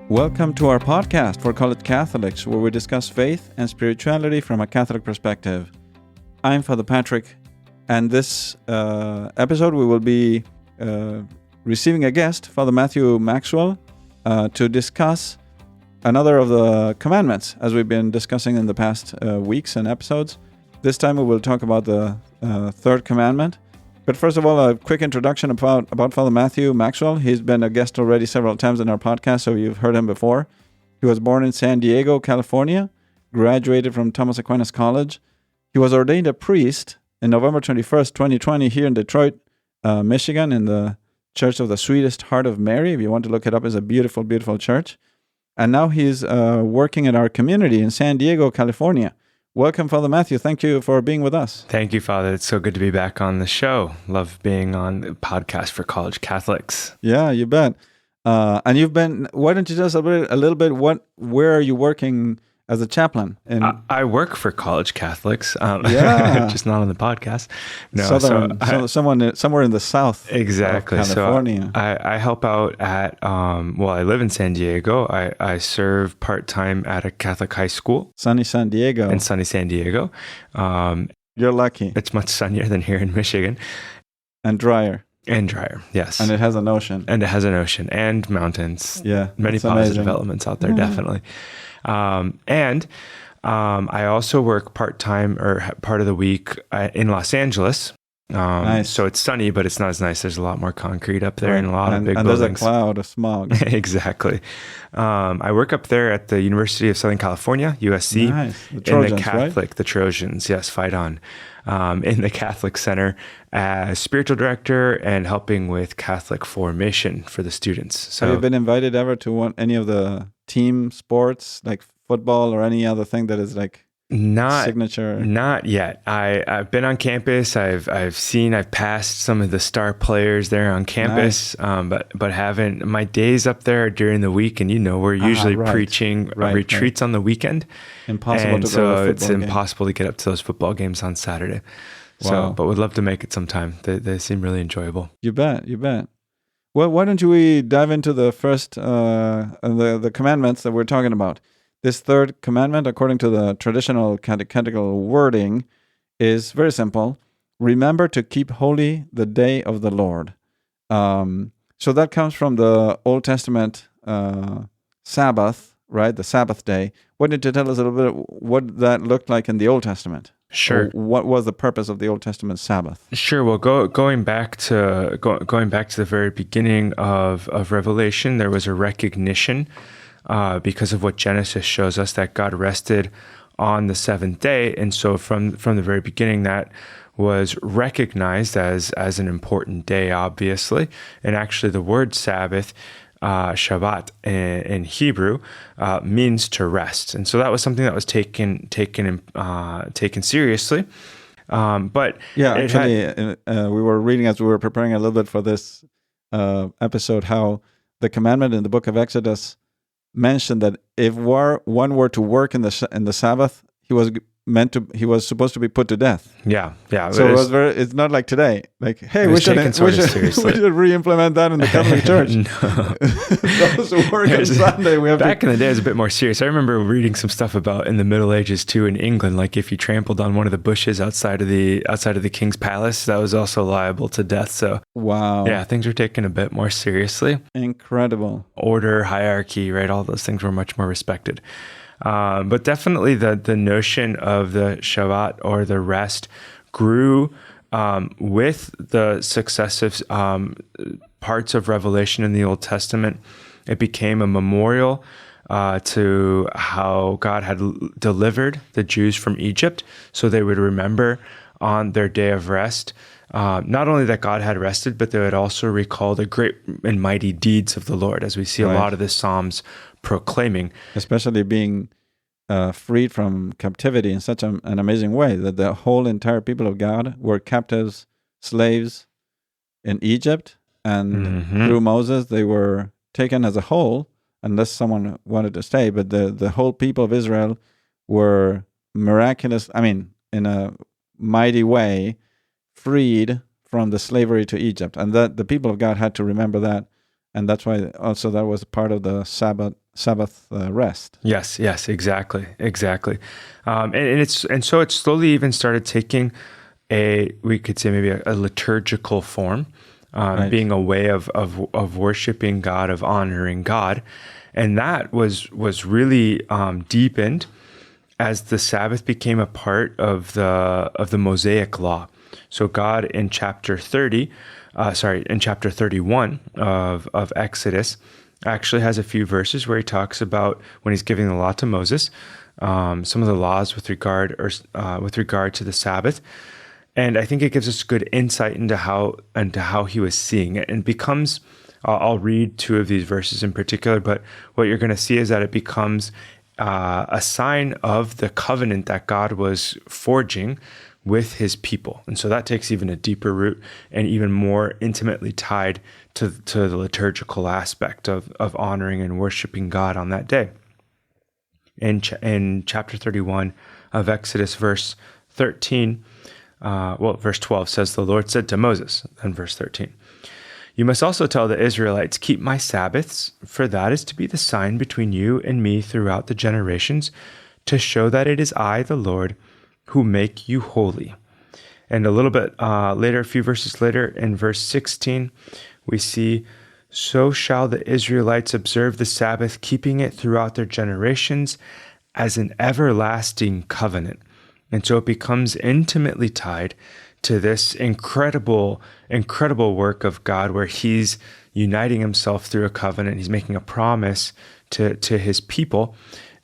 Welcome to our podcast for college Catholics, where we discuss faith and spirituality from a Catholic perspective. I'm Father Patrick, and this episode we will be receiving a guest, Father Matthew Maxwell, to discuss another of the commandments, as we've been discussing in the past weeks and episodes. This time we will talk about the Third Commandment. But first of all, a quick introduction about Father Matthew Maxwell. He's been a guest already several times in our podcast, so you've heard him before. He was born in San Diego, California, graduated from Thomas Aquinas College. He was ordained a priest in November 21st, 2020, here in Detroit, Michigan, in the Church of the Sweetest Heart of Mary. If you want to look it up, it's a beautiful, beautiful church. And now he's working in our community in San Diego, California. Welcome, Father Matthew. Thank you for being with us. Thank you, Father. It's so good to be back on the show. Love being on the podcast for college Catholics. Yeah, you bet. And you've been, why don't you tell us a little bit, where are you working as a chaplain? I work for college Catholics, just not on the podcast. No, somewhere in the south. Exactly. Of California. So I help out at, I live in San Diego. I serve part-time at a Catholic high school. Sunny San Diego. In sunny San Diego. You're lucky. It's much sunnier than here in Michigan. And drier. And drier, yes. And it has an ocean. And mountains. Yeah. Many positive elements out there, definitely. And I also work part-time or part of the week in Los Angeles. Nice. So it's sunny, but it's not as nice. There's a lot more concrete up there and a lot of big buildings. And there's a cloud of smog. Exactly. I work up there at the University of Southern California, USC. Nice. The Trojans, in the Catholic, right? The Trojans, yes, fight on. In the Catholic Center as spiritual director and helping with Catholic formation for the students. So, have you been invited ever to any of the team sports, like football or any other thing that is like signature? Not yet. I've been on campus. I've passed some of the star players there on campus, nice. but haven't. My days up there are during the week, and we're usually preaching retreats on the weekend. Impossible to go to a football it's game. Impossible to get up to those football games on Saturday. Wow. So, but would love to make it sometime. They seem really enjoyable. You bet. Well, why don't we dive into the first the commandments that we're talking about? This third commandment, according to the traditional catechetical wording, is very simple. Remember to keep holy the day of the Lord. So that comes from the Old Testament Sabbath, right? The Sabbath day. Why don't you tell us a little bit what that looked like in the Old Testament? Sure. Or what was the purpose of the Old Testament Sabbath? Sure. Well, going back to the very beginning of Revelation, there was a recognition because of what Genesis shows us that God rested on the seventh day, and so from the very beginning, that was recognized as an important day, obviously. And actually, the word Sabbath, Shabbat in Hebrew, means to rest, and so that was something that was taken seriously. But yeah, actually, we were reading as we were preparing a little bit for this episode how the commandment in the book of Exodus mentioned that if one were to work in the Sabbath, he was supposed to be put to death. Yeah. So it's not like today. Like, hey, we should re-implement that in the Catholic Church. Those who work on Sunday, we have back in the day, it was a bit more serious. I remember reading some stuff about in the Middle Ages too in England. Like if you trampled on one of the bushes outside of the king's palace, that was also liable to death. So wow, yeah, things were taken a bit more seriously. Incredible. Order, hierarchy, right? All those things were much more respected. But definitely the notion of the Shabbat or the rest grew with the successive parts of Revelation in the Old Testament. It became a memorial to how God had delivered the Jews from Egypt, so they would remember on their day of rest, not only that God had rested, but they would also recall the great and mighty deeds of the Lord, as we see a lot of the Psalms proclaiming. Especially being freed from captivity in such an amazing way that the whole entire people of God were captives, slaves in Egypt, and through Moses they were taken as a whole, unless someone wanted to stay, but the whole people of Israel were in a mighty way, freed from the slavery to Egypt. And that the people of God had to remember that. And that's why also that was part of the Sabbath rest. Yes, exactly. And so it slowly even started taking we could say maybe a liturgical form, Right. being a way of worshiping God, of honoring God. And that was really deepened as the Sabbath became a part of the Mosaic law. So God in chapter 31 of Exodus actually has a few verses where he talks about when he's giving the law to Moses, some of the laws with regard to the Sabbath. And I think it gives us good insight into how he was seeing it, and becomes. I'll read two of these verses in particular, but what you're going to see is that it becomes a sign of the covenant that God was forging with his people. And so that takes even a deeper root and even more intimately tied to the liturgical aspect of honoring and worshiping God on that day. In chapter 31 of Exodus, verse 13, verse 12 says, "The Lord said to Moses," and verse 13, "You must also tell the Israelites, keep my Sabbaths, for that is to be the sign between you and me throughout the generations, to show that it is I, the Lord, who make you holy." And a little bit later, a few verses later, in verse 16, we see, "So shall the Israelites observe the Sabbath, keeping it throughout their generations as an everlasting covenant." And so it becomes intimately tied to this incredible work of God, where he's uniting himself through a covenant. He's making a promise to his people,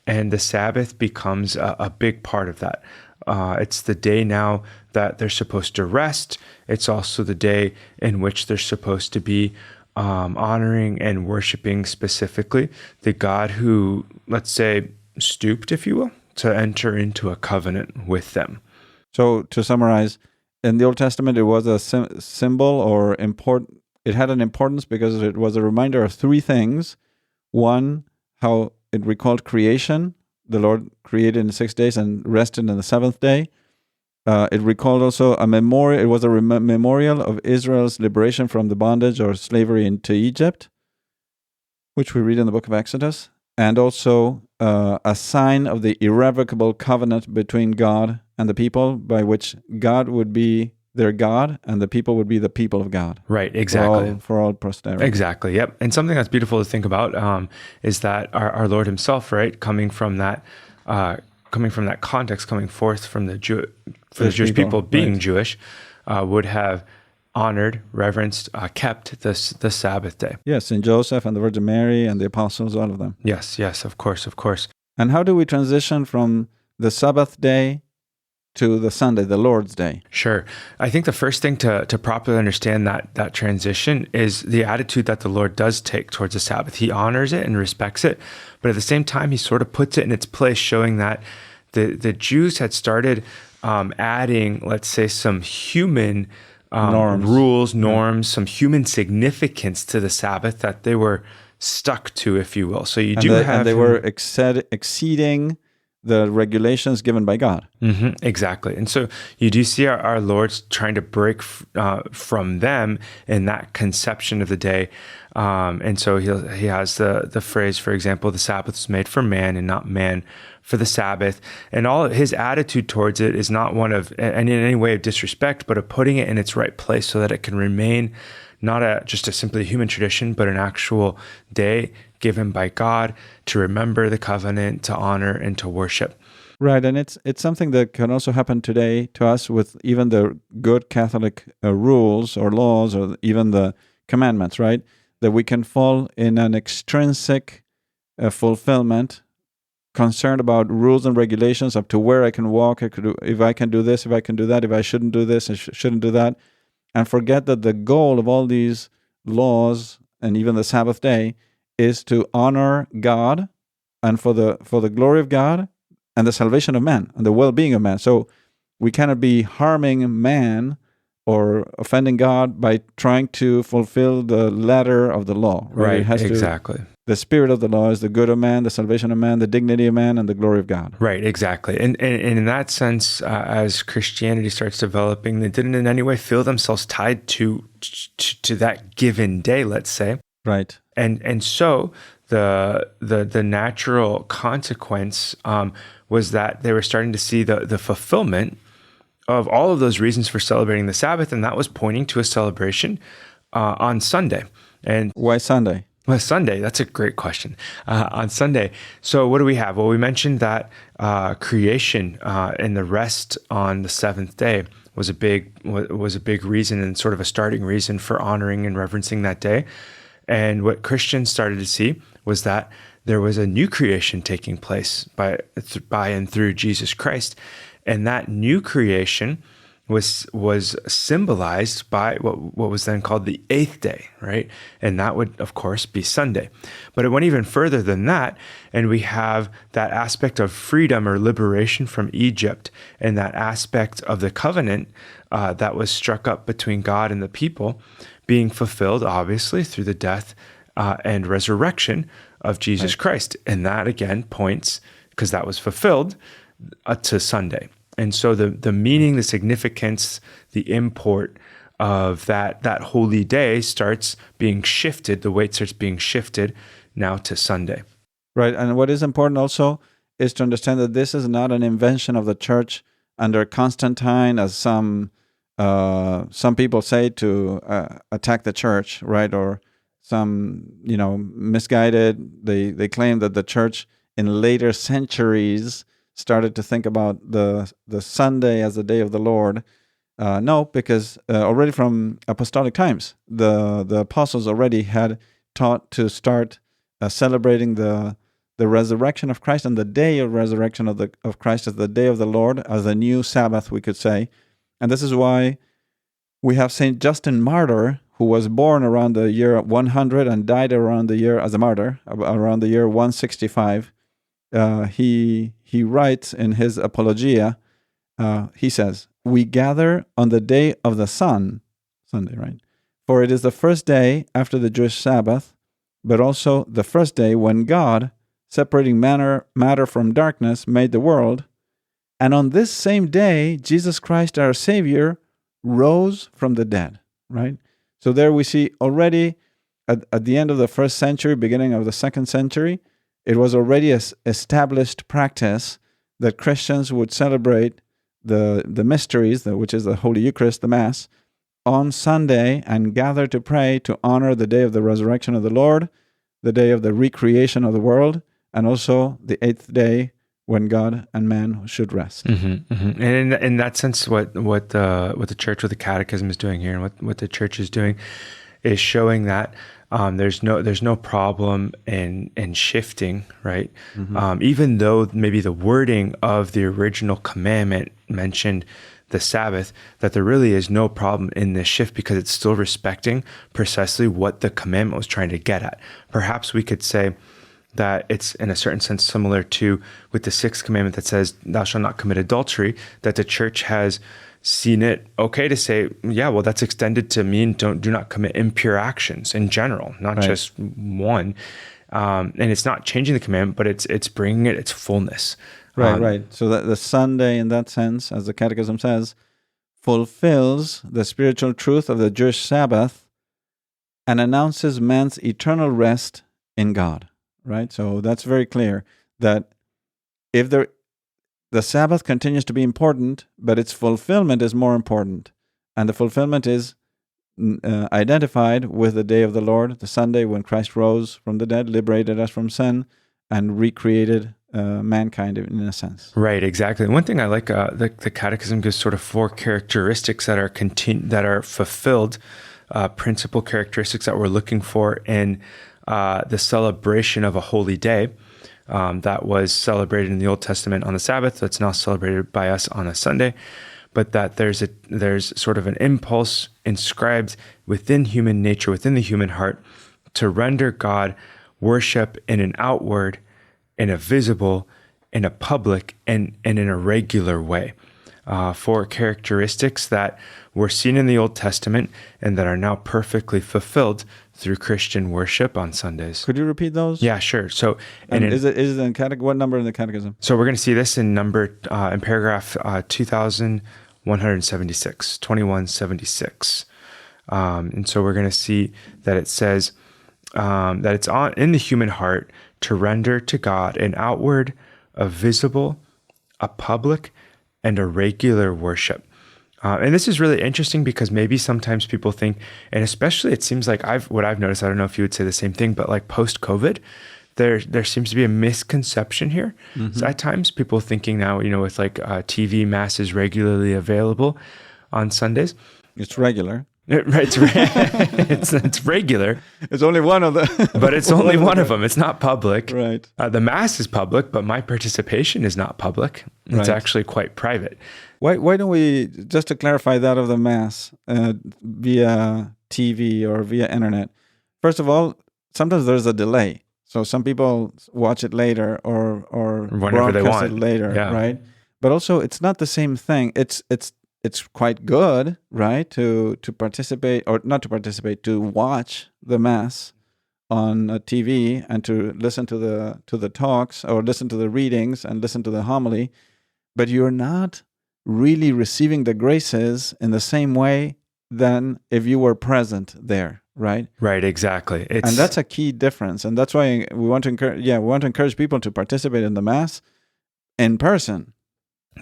and the Sabbath becomes a big part of that. It's the day now that they're supposed to rest. It's also the day in which they're supposed to be honoring and worshiping specifically the God who, let's say, stooped, if you will, to enter into a covenant with them. So to summarize, in the Old Testament, it was a symbol or important. It had an importance because it was a reminder of three things. One, how it recalled creation. The Lord created in 6 days and rested in the seventh day. It recalled also a memorial. It was a memorial of Israel's liberation from the bondage or slavery into Egypt, which we read in the book of Exodus, and also a sign of the irrevocable covenant between God and the people, by which God would be their God and the people would be the people of God. Right, exactly. For all posterity. Exactly, yep. And something that's beautiful to think about is that our Lord himself, right, coming from that context, coming forth from the Jewish people being right. Jewish, would have honored, reverenced, kept the Sabbath day. Yes, in Joseph and the Virgin Mary and the apostles, all of them. Yes, of course. And how do we transition from the Sabbath day to the Sunday, the Lord's Day? Sure. I think the first thing to properly understand that transition is the attitude that the Lord does take towards the Sabbath. He honors it and respects it, but at the same time, he sort of puts it in its place, showing that the Jews had started adding, let's say, some human rules, norms, some human significance to the Sabbath that they were stuck to, if you will. So and they were exceeding the regulations given by God. Mm-hmm, exactly. And so you do see our Lord's trying to break from them in that conception of the day. And so he has the phrase, for example, the Sabbath is made for man and not man for the Sabbath. And all his attitude towards it is not one of, and in any way of disrespect, but of putting it in its right place so that it can remain not just a simply human tradition, but an actual day given by God to remember the covenant, to honor, and to worship. Right, and it's something that can also happen today to us with even the good Catholic rules or laws, or even the commandments, right? That we can fall in an extrinsic fulfillment, concerned about rules and regulations up to where I can walk, if I can do this, if I can do that, if I shouldn't do this, I shouldn't do that, and forget that the goal of all these laws and even the Sabbath day is to honor God and for the glory of God and the salvation of man and the well-being of man. So we cannot be harming man or offending God by trying to fulfill the letter of the law. Right, exactly. The spirit of the law is the good of man, the salvation of man, the dignity of man, and the glory of God. Right, exactly. And in that sense, as Christianity starts developing, they didn't in any way feel themselves tied to that given day, let's say. Right. And so the natural consequence was that they were starting to see the fulfillment of all of those reasons for celebrating the Sabbath, and that was pointing to a celebration on Sunday. And why Sunday? Well, Sunday, that's a great question. On Sunday, so what do we have? Well, we mentioned that creation and the rest on the seventh day was a big reason and sort of a starting reason for honoring and reverencing that day. And what Christians started to see was that there was a new creation taking place by and through Jesus Christ, and that new creation was symbolized by what was then called the eighth day, right? And that would, of course, be Sunday. But it went even further than that, and we have that aspect of freedom or liberation from Egypt, and that aspect of the covenant that was struck up between God and the people being fulfilled, obviously, through the death and resurrection of Jesus Christ. And that, again, points, because that was fulfilled, to Sunday. And so the meaning, the significance, the import of that holy day starts being shifted, the weight starts being shifted now to Sunday. Right. And what is important also is to understand that this is not an invention of the church under Constantine, as some people say to attack the church, right? Or some, misguided. They claim that the church in later centuries started to think about the Sunday as the day of the Lord. No, because already from apostolic times, the apostles already had taught to start celebrating the resurrection of Christ, and the day of resurrection of Christ as the day of the Lord, as a new Sabbath, we could say. And this is why we have Saint Justin Martyr, who was born around the year 100 and died around the year as a martyr, around the year 165. He writes in his Apologia, he says, "We gather on the day of the sun," Sunday, right? "For it is the first day after the Jewish Sabbath, but also the first day when God, separating matter from darkness, made the world. And on this same day, Jesus Christ, our Savior, rose from the dead," right? So there we see already at the end of the first century, beginning of the second century, it was already an established practice that Christians would celebrate the mysteries, which is the Holy Eucharist, the Mass, on Sunday and gather to pray to honor the day of the resurrection of the Lord, the day of the recreation of the world, and also the eighth day when God and man should rest. Mm-hmm, mm-hmm. And in that sense, what the church, what the Catechism is doing here, and what the church is doing, is showing that there's no problem in shifting, right? Mm-hmm. Even though maybe the wording of the original commandment mentioned the Sabbath, that there really is no problem in this shift because it's still respecting precisely what the commandment was trying to get at. Perhaps we could say that it's in a certain sense similar to with the sixth commandment that says, "Thou shalt not commit adultery," that the church has seen it okay to say, yeah, well, that's extended to mean do not commit impure actions in general, not right. just one. And it's not changing the commandment, but it's bringing it its fullness. Right, right. So that the Sunday, in that sense, as the Catechism says, fulfills the spiritual truth of the Jewish Sabbath and announces man's eternal rest in God. Right? So that's very clear that if the Sabbath continues to be important, but its fulfillment is more important. And the fulfillment is identified with the day of the Lord, the Sunday when Christ rose from the dead, liberated us from sin, and recreated mankind in a sense. Right, exactly. One thing I like, the Catechism gives sort of 4 characteristics that are fulfilled, principal characteristics that we're looking for in the celebration of a holy day. That was celebrated in the Old Testament on the Sabbath. That's now celebrated by us on a Sunday. But that there's sort of an impulse inscribed within human nature, within the human heart, to render God worship in an outward, in a visible, in a public, and in a regular way. 4 characteristics that were seen in the Old Testament and that are now perfectly fulfilled through Christian worship on Sundays. Could you repeat those? Yeah, sure. So, is it in what number in the Catechism? So we're going to see this in paragraph 2176, 2176. And so we're going to see that it says, that it's on in the human heart to render to God an outward, a visible, a public, and a regular worship. And this is really interesting because maybe sometimes people think, and especially it seems like what I've noticed, I don't know if you would say the same thing, but like post-COVID, there seems to be a misconception here. Mm-hmm. So at times people thinking now, with like TV masses regularly available on Sundays. It's regular. Right, it's regular. It's only one of them. But it's only one of them. It's not public. Right. The Mass is public, but my participation is not public. It's actually quite private. Why don't we, just to clarify that of the Mass via TV or via internet, first of all, sometimes there's a delay. So some people watch it later or whenever they want it later, right? But also, it's not the same thing. It's quite good, right, to participate, or not to participate, to watch the Mass on a TV and to listen to the talks or listen to the readings and listen to the homily, but you're not really receiving the graces in the same way than if you were present there, right? Right, exactly. And that's a key difference, and that's why we want to encourage people to participate in the Mass in person.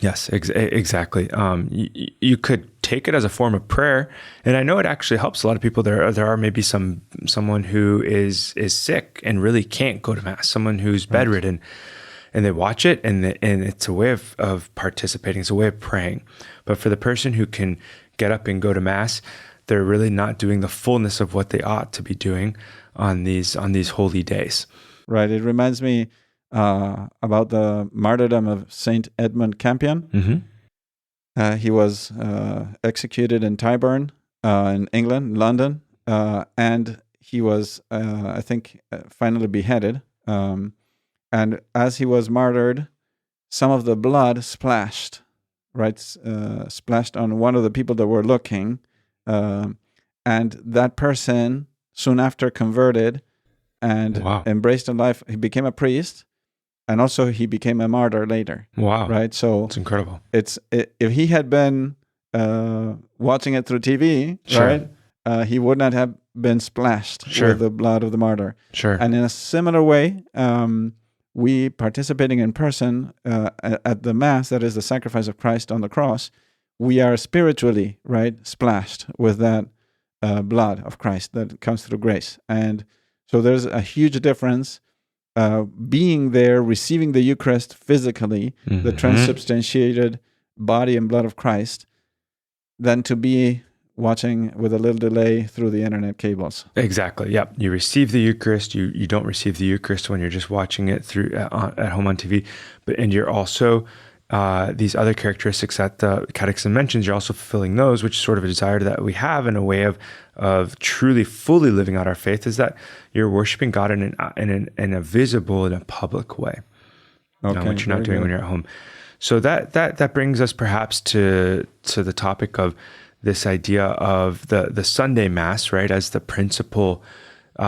Yes, exactly. You could take it as a form of prayer, and I know it actually helps a lot of people. There are maybe someone who is sick and really can't go to Mass, someone who's bedridden, and they watch it, and it's a way of participating. It's a way of praying. But for the person who can get up and go to Mass, they're really not doing the fullness of what they ought to be doing on these holy days. Right. It reminds me about the martyrdom of Saint Edmund Campion. Mm-hmm. He was executed in Tyburn, in England, London, and he was, I think, finally beheaded. And as he was martyred, some of the blood splashed on one of the people that were looking, and that person soon after converted and embraced a life. He became a priest. And also, he became a martyr later. Wow! Right, so it's incredible. If he had been watching it through TV, right, he would not have been splashed with the blood of the martyr. Sure. And in a similar way, we participating in person at the Mass, that is the sacrifice of Christ on the cross, we are spiritually splashed with that blood of Christ that comes through grace, and so there's a huge difference. Being there, receiving the Eucharist physically, mm-hmm. the transubstantiated body and blood of Christ, than to be watching with a little delay through the internet cables. Exactly. Yep. You receive the Eucharist. You don't receive the Eucharist when you're just watching it through at home on TV, and you're also these other characteristics that the Catechism mentions. You're also fulfilling those, which is sort of a desire that we have in a way of truly, fully living out our faith, is that you're worshiping God in a visible, in a public way, which you're not doing when you're at home. So that brings us perhaps to the topic of this idea of the Sunday Mass, right, as the principal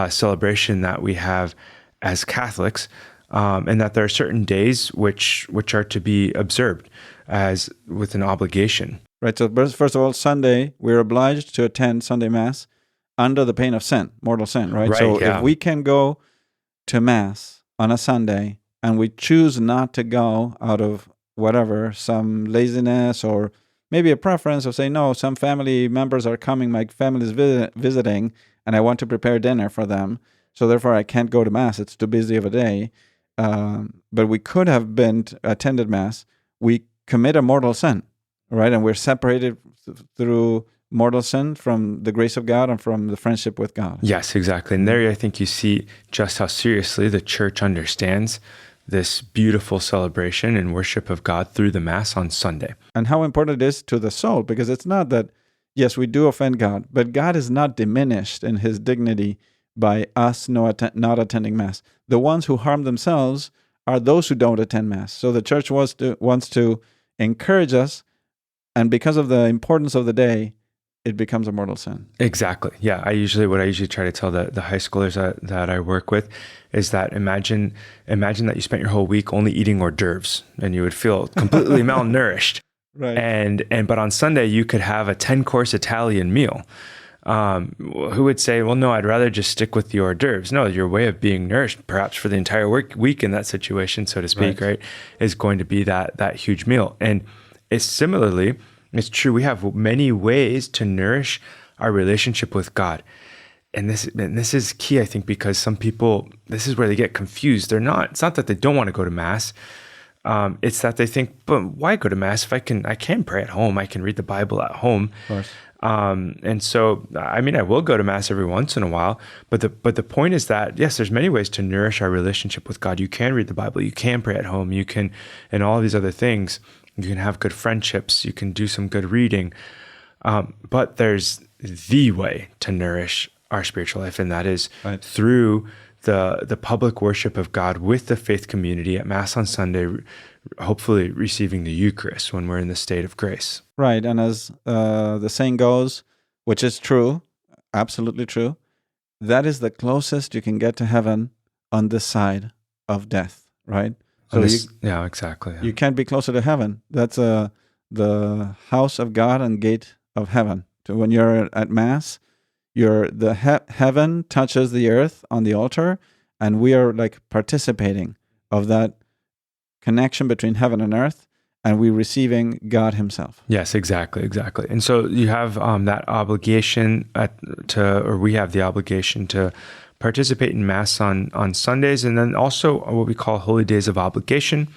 celebration that we have as Catholics, and that there are certain days which are to be observed as with an obligation. Right. So first of all, Sunday, we're obliged to attend Sunday Mass under the pain of sin, mortal sin, right? So if we can go to Mass on a Sunday and we choose not to go out of whatever, some laziness or maybe a preference of saying, no, some family members are coming, my family is visiting, and I want to prepare dinner for them, so therefore I can't go to Mass, it's too busy of a day. But we could have attended Mass. We commit a mortal sin, right? And we're separated through mortal sin from the grace of God and from the friendship with God. Yes, exactly. And there I think you see just how seriously the Church understands this beautiful celebration and worship of God through the Mass on Sunday. And how important it is to the soul, because it's not that, yes, we do offend God, but God is not diminished in his dignity by us not attending Mass. The ones who harm themselves are those who don't attend Mass. So the Church wants to encourage us, and because of the importance of the day, it becomes a mortal sin. Exactly. Yeah. What I usually try to tell the high schoolers that I work with is that imagine that you spent your whole week only eating hors d'oeuvres and you would feel completely malnourished. Right. But on Sunday you could have a 10-course Italian meal. who would say, well, no, I'd rather just stick with the hors d'oeuvres. No, your way of being nourished, perhaps for the entire week in that situation, so to speak, right, is going to be that huge meal. And it's true. We have many ways to nourish our relationship with God. And this is key, I think, because some people, this is where they get confused. It's not that they don't want to go to Mass. It's that they think, but why go to Mass if I can pray at home? I can read the Bible at home. Of course. And so, I mean, I will go to Mass every once in a while, but the point is that, yes, there's many ways to nourish our relationship with God. You can read the Bible, you can pray at home, you can, and all of these other things. You can have good friendships, you can do some good reading. But there's the way to nourish our spiritual life, and that is through the public worship of God with the faith community at Mass on Sunday, hopefully receiving the Eucharist when we're in the state of grace. Right, and as the saying goes, which is true, absolutely true, that is the closest you can get to heaven on this side of death, right? So exactly. Yeah. You can't be closer to heaven. That's the house of God and gate of heaven. So when you're at Mass, heaven touches the earth on the altar, and we are like participating of that connection between heaven and earth, and we're receiving God Himself. Yes, exactly. And so you have that obligation we have the obligation to participate in Mass on Sundays, and then also what we call holy days of obligation.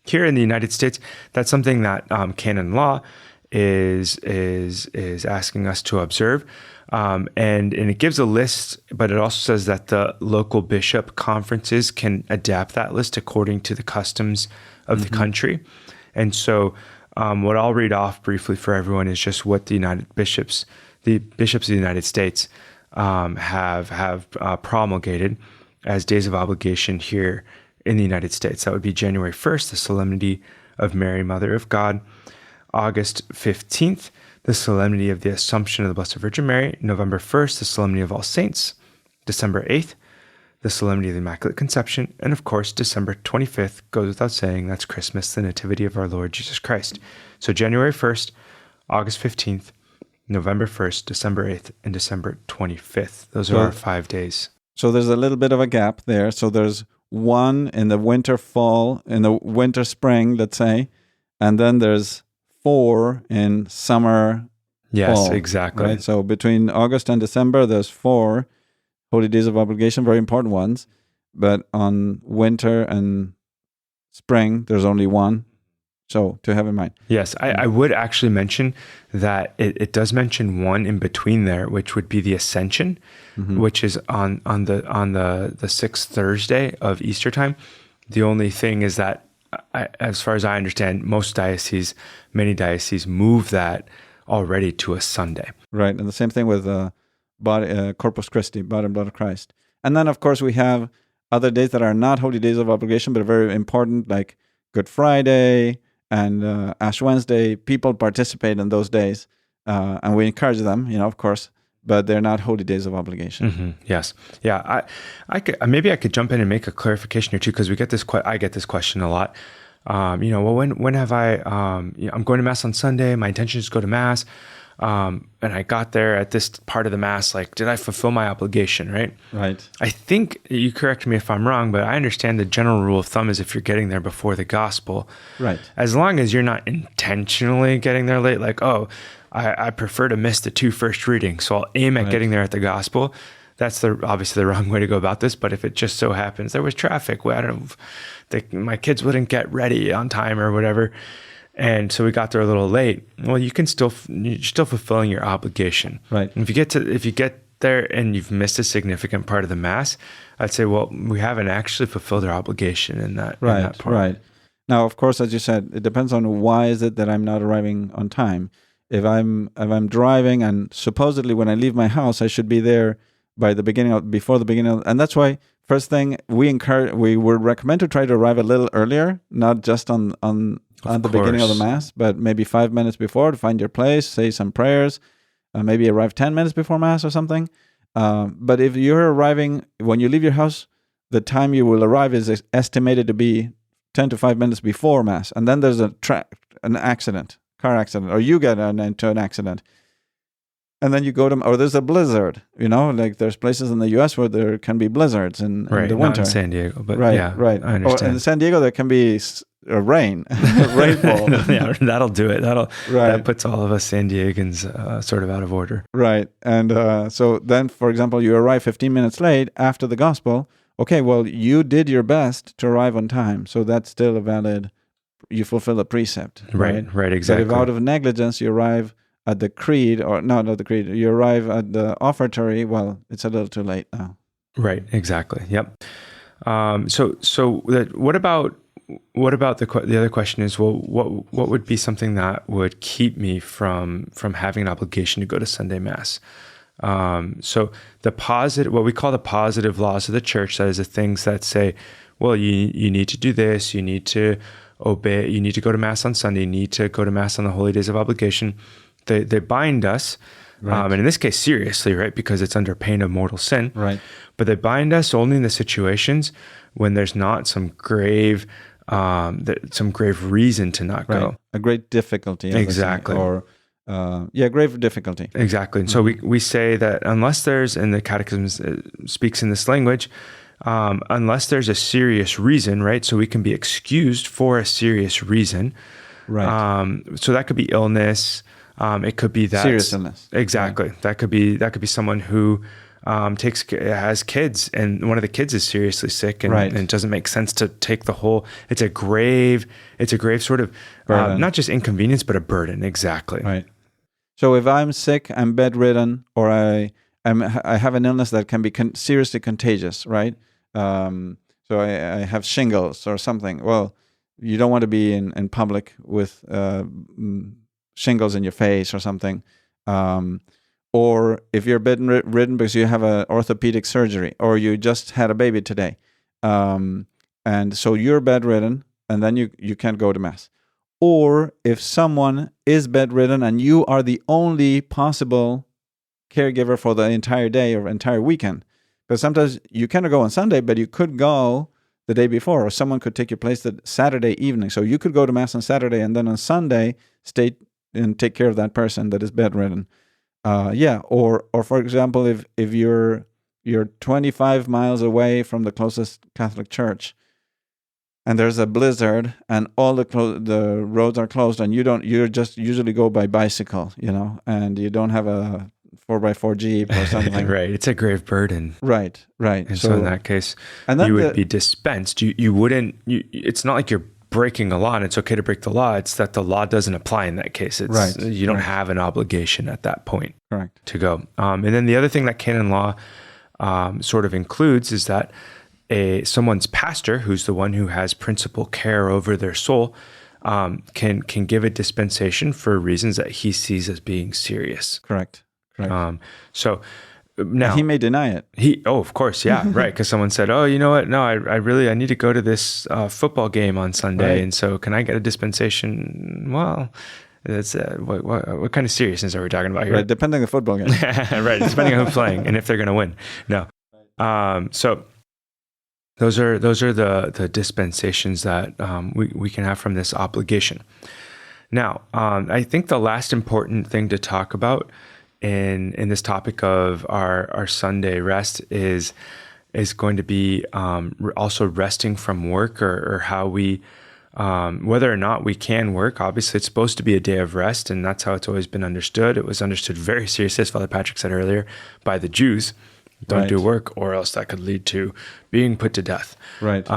Here in the United States, that's something that canon law is asking us to observe, and it gives a list, but it also says that the local bishop conferences can adapt that list according to the customs of the country. And so, what I'll read off briefly for everyone is just what the bishops of the United States have promulgated as days of obligation here in the United States. That would be January 1st, the Solemnity of Mary, Mother of God; August 15th, the Solemnity of the Assumption of the Blessed Virgin Mary; November 1st, the Solemnity of All Saints; December 8th, the Solemnity of the Immaculate Conception; and of course, December 25th, goes without saying, that's Christmas, the Nativity of our Lord Jesus Christ. So January 1st, August 15th, November 1st, December 8th, and December 25th. Those are our 5 days. So there's a little bit of a gap there. So there's one in the winter, spring, let's say, and then there's 4 in summer, Yes, fall, exactly. Right? So between August and December, there's 4 holy days of obligation, very important ones. But on winter and spring, there's only 1. So to have in mind. Yes, I would actually mention that it does mention 1 in between there, which would be the Ascension, which is on the 6th Thursday of Easter time. The only thing is that, as far as I understand, many dioceses move that already to a Sunday. Right, and the same thing with Corpus Christi, body and blood of Christ. And then, of course, we have other days that are not holy days of obligation, but are very important, like Good Friday and Ash Wednesday. People participate in those days, and we encourage them, of course, but they're not holy days of obligation. Yes. Yeah. I could jump in and make a clarification here too, because I get this question a lot. Well, when have I'm going to Mass on Sunday. My intention is to go to Mass. And I got there at this part of the Mass, like, did I fulfill my obligation, right? Right. I think, you correct me if I'm wrong, but I understand the general rule of thumb is if you're getting there before the gospel, right, as long as you're not intentionally getting there late, like, I prefer to miss the 2 first readings, so I'll aim at getting there at the gospel. That's obviously the wrong way to go about this, but if it just so happens there was traffic, I don't know, my kids wouldn't get ready on time or whatever, and so we got there a little late. Well, you're still fulfilling your obligation, right? And if you get there and you've missed a significant part of the Mass, I'd say, well, we haven't actually fulfilled our obligation in that part. Right. Now, of course, as you said, it depends on why is it that I'm not arriving on time. If I'm driving and supposedly when I leave my house, I should be there before the beginning, and that's why first thing we would recommend to try to arrive a little earlier, not just on the beginning of the Mass, but maybe 5 minutes before to find your place, say some prayers, maybe arrive 10 minutes before Mass or something. But if you're arriving, when you leave your house, the time you will arrive is estimated to be 10 to 5 minutes before Mass, and then there's an accident, car accident, or you get into an accident. and then you go to, or there's a blizzard, like there's places in the U.S. where there can be blizzards in the winter. Not in San Diego, but right, yeah, right. I understand. Or in San Diego, there can be rain, rainfall. Yeah, that'll do it. Right. That puts all of us San Diegans sort of out of order. Right. And so then, for example, you arrive 15 minutes late after the gospel. Okay, well, you did your best to arrive on time, so that's still a valid, you fulfill a precept. Right, exactly. But if out of negligence you arrive at the creed, or no, not the creed, you arrive at the offertory, well, it's a little too late now. Right, exactly. Yep. What about the other question is, well, what would be something that would keep me from having an obligation to go to Sunday Mass? So what we call the positive laws of the church, that is the things that say, well, you need to do this, you need to obey, you need to go to Mass on Sunday, you need to go to Mass on the holy days of obligation. They bind us, right. And in this case, seriously, right? Because it's under pain of mortal sin. Right. But they bind us only in the situations when there's not some grave reason to not go. A great difficulty. Exactly. Grave difficulty. Exactly. And so we say that unless there's, and the Catechism speaks in this language, unless there's a serious reason, right? So we can be excused for a serious reason. Right. So that could be illness. It could be that serious illness. Exactly. Right. That could be someone who has kids, and one of the kids is seriously sick, and, right. and it doesn't make sense to take the whole. It's a grave sort of not just inconvenience, but a burden. Exactly. Right. So if I'm sick, I'm bedridden, or I have an illness that can be seriously contagious, right? So I have shingles or something. Well, you don't want to be in public with shingles in your face or something. Or if you're bedridden because you have an orthopedic surgery, or you just had a baby today, and so you're bedridden, and then you can't go to Mass. Or if someone is bedridden and you are the only possible caregiver for the entire day or entire weekend, because sometimes you cannot go on Sunday, but you could go the day before, or someone could take your place the Saturday evening. So you could go to Mass on Saturday, and then on Sunday stay and take care of that person that is bedridden. Or for example, if you're 25 miles away from the closest Catholic church, and there's a blizzard, and all the roads are closed, and you just usually go by bicycle, and you don't have a 4x4 Jeep or something. Right, it's a grave burden. Right. And so in that case, you would be dispensed. You wouldn't. It's not like you're breaking a law, and it's okay to break the law. It's that the law doesn't apply in that case. You don't have an obligation at that point. Correct. To go. And then the other thing that canon law sort of includes is that someone's pastor, who's the one who has principal care over their soul, can give a dispensation for reasons that he sees as being serious. Correct. So now he may deny it. Of course, yeah, right. Because someone said, "Oh, you know what? No, I need to go to this football game on Sunday, right. And so can I get a dispensation?" Well, that's what kind of seriousness are we talking about here? Right, depending on the football game. Right, depending on who's playing and if they're going to win. No, so those are the dispensations that we can have from this obligation. Now, I think the last important thing to talk about in this topic of our Sunday rest is going to be also resting from work, or how we whether or not we can work. Obviously, it's supposed to be a day of rest, and that's how it's always been understood. It was understood very seriously, as Father Patrick said earlier, by the Jews. Don't do work, or else that could lead to being put to death. Right.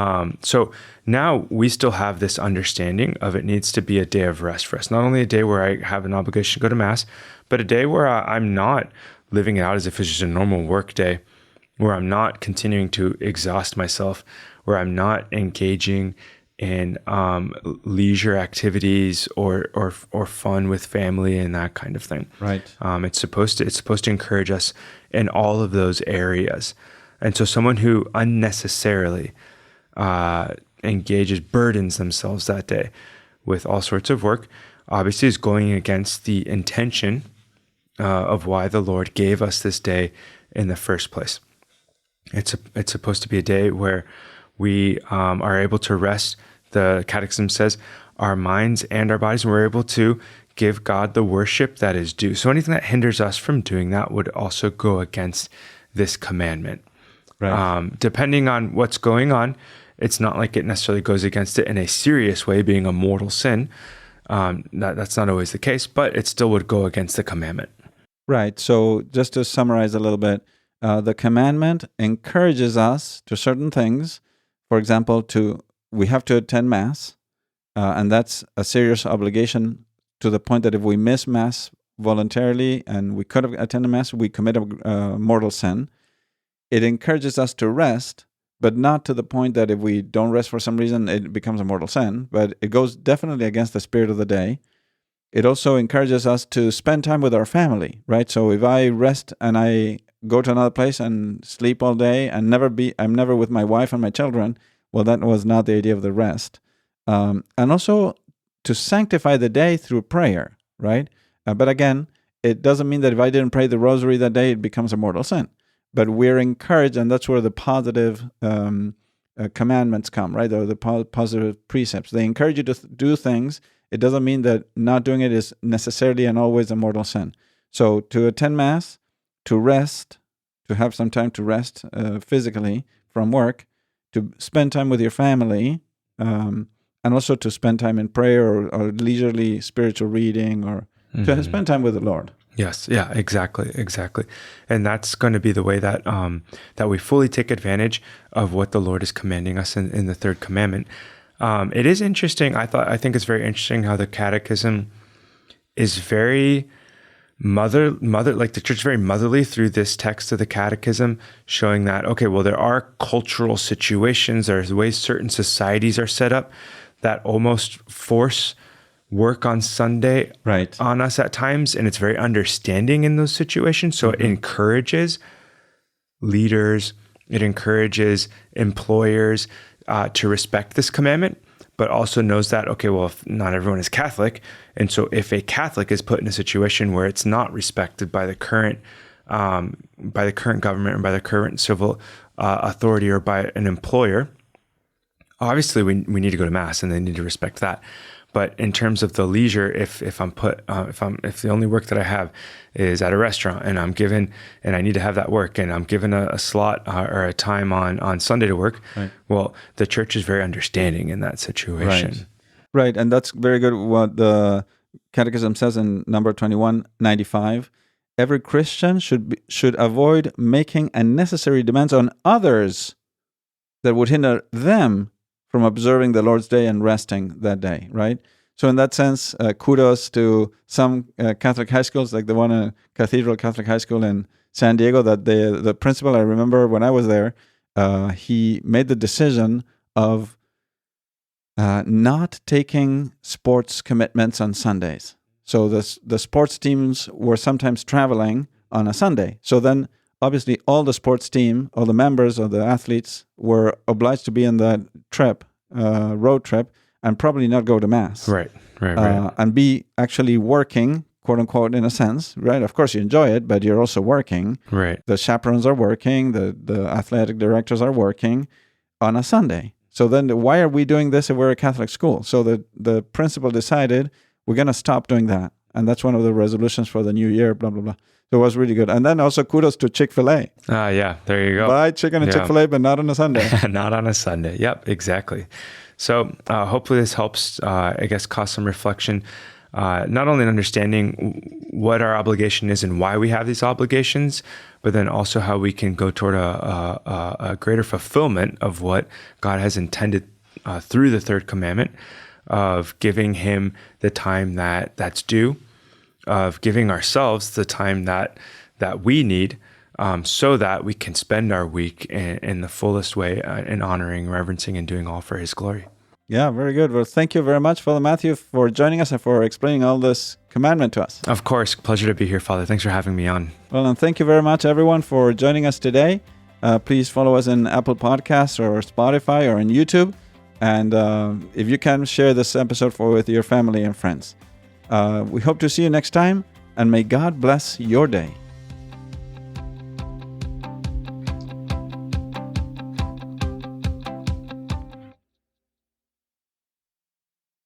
So now we still have this understanding of it needs to be a day of rest for us. Not only a day where I have an obligation to go to Mass, but a day where I'm not living it out as if it's just a normal work day, where I'm not continuing to exhaust myself, where I'm not engaging in leisure activities or fun with family and that kind of thing. Right. It's supposed to encourage us in all of those areas. And so someone who unnecessarily burdens themselves that day with all sorts of work, obviously is going against the intention of why the Lord gave us this day in the first place. It's supposed to be a day where we are able to rest. The Catechism says our minds and our bodies, and we're able to give God the worship that is due. So anything that hinders us from doing that would also go against this commandment. Right. Depending on what's going on, it's not like it necessarily goes against it in a serious way, being a mortal sin. That's not always the case, but it still would go against the commandment. Right. So just to summarize a little bit, the commandment encourages us to certain things. For example, we have to attend Mass, and that's a serious obligation to the point that if we miss Mass voluntarily and we could have attended Mass, we commit a mortal sin. It encourages us to rest, but not to the point that if we don't rest for some reason, it becomes a mortal sin. But it goes definitely against the spirit of the day. It also encourages us to spend time with our family, right? So if I rest and I go to another place and sleep all day and I'm never with my wife and my children, well, that was not the idea of the rest. And also to sanctify the day through prayer, right? But again, it doesn't mean that if I didn't pray the rosary that day, it becomes a mortal sin. But we're encouraged, and that's where the positive commandments come, right? Or the positive precepts. They encourage you to do things. It doesn't mean that not doing it is necessarily and always a mortal sin. So to attend Mass, to rest, to have some time to rest physically from work, to spend time with your family, and also to spend time in prayer or leisurely spiritual reading, or to spend time with the Lord. Yes. Yeah, exactly. And that's going to be the way that that we fully take advantage of what the Lord is commanding us in the Third Commandment. It is interesting. I think it's very interesting how the Catechism is very mother, like the church is very motherly through this text of the Catechism, showing that, okay, well, there are cultural situations, there's ways certain societies are set up that almost force work on Sunday on us at times, and it's very understanding in those situations. So it encourages leaders, it encourages employers to respect this commandment, but also knows that, okay, well, if not everyone is Catholic, and so if a Catholic is put in a situation where it's not respected by the current government or by the current civil authority or by an employer, obviously we need to go to Mass and they need to respect that. But in terms of the leisure, if the only work that I have is at a restaurant and I'm given, and I need to have that work, and I'm given a slot or a time on Sunday to work, well, the church is very understanding in that situation. Right, and that's very good. What the Catechism says in number 2195: every Christian should avoid making unnecessary demands on others that would hinder them from observing the Lord's Day and resting that day, right? So in that sense, kudos to some Catholic high schools, like the one Cathedral Catholic High School in San Diego, that the principal, I remember when I was there, he made the decision of not taking sports commitments on Sundays. So the sports teams were sometimes traveling on a Sunday. So then obviously all the sports team, all the members of the athletes were obliged to be in that trip, road trip, and probably not go to Mass. Right. And be actually working, quote unquote, in a sense, right? Of course you enjoy it, but you're also working. Right. The chaperones are working, the athletic directors are working on a Sunday. So then why are we doing this if we're a Catholic school? So the principal decided we're going to stop doing that. And that's one of the resolutions for the new year, blah, blah, blah. So it was really good. And then also kudos to Chick-fil-A. Yeah, there you go. Buy chicken at Chick-fil-A, but not on a Sunday. Not on a Sunday. Yep, exactly. So hopefully this helps, cause some reflection, not only in understanding what our obligation is and why we have these obligations, but then also how we can go toward a greater fulfillment of what God has intended through the Third Commandment, of giving Him the time that's due, of giving ourselves the time that we need, so that we can spend our week in the fullest way in honoring, reverencing, and doing all for His glory. Yeah, very good. Well, thank you very much, Father Matthew, for joining us and for explaining all this commandment to us. Of course. Pleasure to be here, Father. Thanks for having me on. Well, and thank you very much, everyone, for joining us today. Please follow us in Apple Podcasts or Spotify or on YouTube. And if you can, share this episode with your family and friends. We hope to see you next time, and may God bless your day.